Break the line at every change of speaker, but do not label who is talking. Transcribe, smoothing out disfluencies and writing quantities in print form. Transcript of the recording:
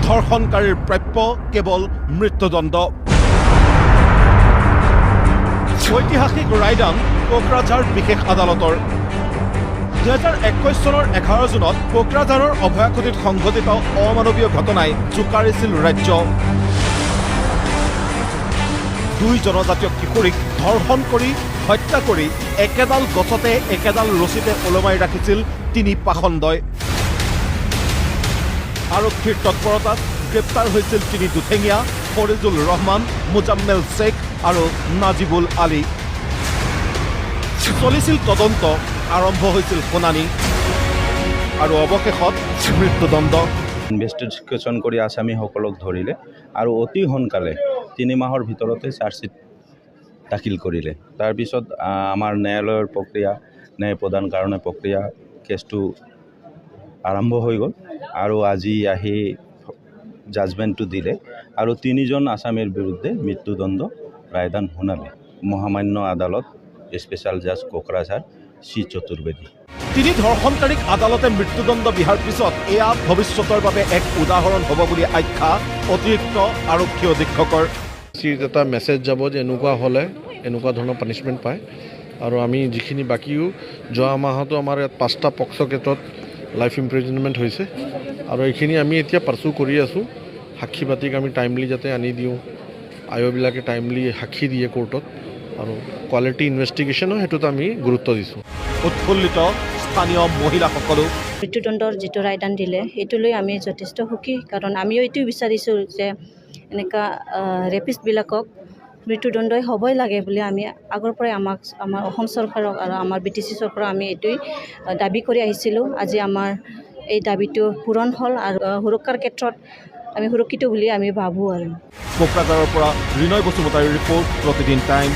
ধৰ্ষণকাৰীৰ প্ৰাপ্য কেৱল মৃত্যুদণ্ড। ঐতিহাসিক ৰায়দান কোকৰাঝাৰ বিশেষ আদালতৰ। 2021 চনৰ 11 জুনত কোকৰাঝাৰৰ অভয়াখুটিত সংঘটিত অমানৱীয় ঘটনাই জোকাৰিছিল ৰাজ্য। 2 জনজাতীয় কিশোৰীক ধৰ্ষণ কৰি হত্যা কৰি একেডাল গছতে একেডাল ৰছীতে ওলমাই ৰাখিছিল 3 পাখণ্ডই। আৰক্ষীৰ তৎপৰতাত গ্ৰেপ্তাৰ হৈছিল 3 দুঠেঙীয়া, ফৰিজুল ৰহমান, মুজাম্মেল শ্বেখ আৰু নাজিবুল আলী। চলিছিল তদন্ত, আৰম্ভ হৈছিল শুনানি আৰু অৱশেষত মৃত্যুদণ্ড।
ইনভেষ্টিগেশ্যন কৰি আসামীসকলক ধৰিলে আৰু অতি সোনকালে 3 মাহৰ ভিতৰতে চাৰ্জশ্বিট দাখিল কৰিলে। তাৰপিছত আমাৰ ন্যায়ালয়ৰ প্ৰক্ৰিয়া, ন্যায় প্ৰদান কাৰণে প্ৰক্ৰিয়া, কেছটো আৰম্ভ হৈ গ'ল আৰু আজি আহি জাজমেণ্টটো দিলে আৰু 3জন আসামীৰ বিৰুদ্ধে মৃত্যুদণ্ড ৰায়দান শুনালে মহামান্য আদালত স্পেচিয়েল জাজ কোকৰাঝাৰ চি চতুৰ্বেদী।
3 ধৰ্ষণকাৰীক আদালতে মৃত্যুদণ্ড বিহাৰ পিছত এয়া ভৱিষ্যতৰ বাবে এক উদাহৰণ হ'ব বুলি আখ্যা অতিৰিক্ত আৰক্ষী অধীক্ষকৰ।
এটা মেছেজ যাব যে এনেকুৱা হ'লে এনেকুৱা ধৰণৰ পানিছমেণ্ট পায়। আৰু আমি যিখিনি বাকীও যোৱা মাহতো আমাৰ ইয়াত 5টা পক্সো কেছত লাইফ ইমপ্ৰিজনমেণ্ট হৈছে আৰু এইখিনি আমি এতিয়া পাৰ্চু কৰি আছোঁ। সাক্ষী পাতিক আমি টাইমলি যাতে আনি দিওঁ, আয়োবিলাকে টাইমলি সাক্ষী দিয়ে কোৰ্টত আৰু কোৱালিটি ইনভেষ্টিগেশ্যনো সেইটোত আমি গুৰুত্ব দিছোঁ।
উৎফুল্লিত স্থানীয় মহিলাসকলো।
মৃত্যুদণ্ডৰ যিটো ৰায়দান দিলে সেইটো লৈ আমি যথেষ্ট সুখী, কাৰণ আমিও এইটোও বিচাৰিছোঁ যে এনেকুৱা ৰেপিষ্টবিলাকক মৃত্যুদণ্ডই হ'বই লাগে বুলি আমি আগৰ পৰাই আমাৰ অসম চৰকাৰক আৰু আমাৰ BTC চৰকাৰক আমি এইটোৱেই দাবী কৰি আহিছিলোঁ। আজি আমাৰ এই দাবীটো পূৰণ হ'ল আৰু সুৰক্ষাৰ ক্ষেত্ৰত আমি সুৰক্ষিত বুলি আমি ভাবোঁ। আৰু
কোকৰাঝাৰৰ পৰা ৰিনয় বসুমতাৰীৰ ৰিপৰ্ট, প্ৰতিদিন টাইম।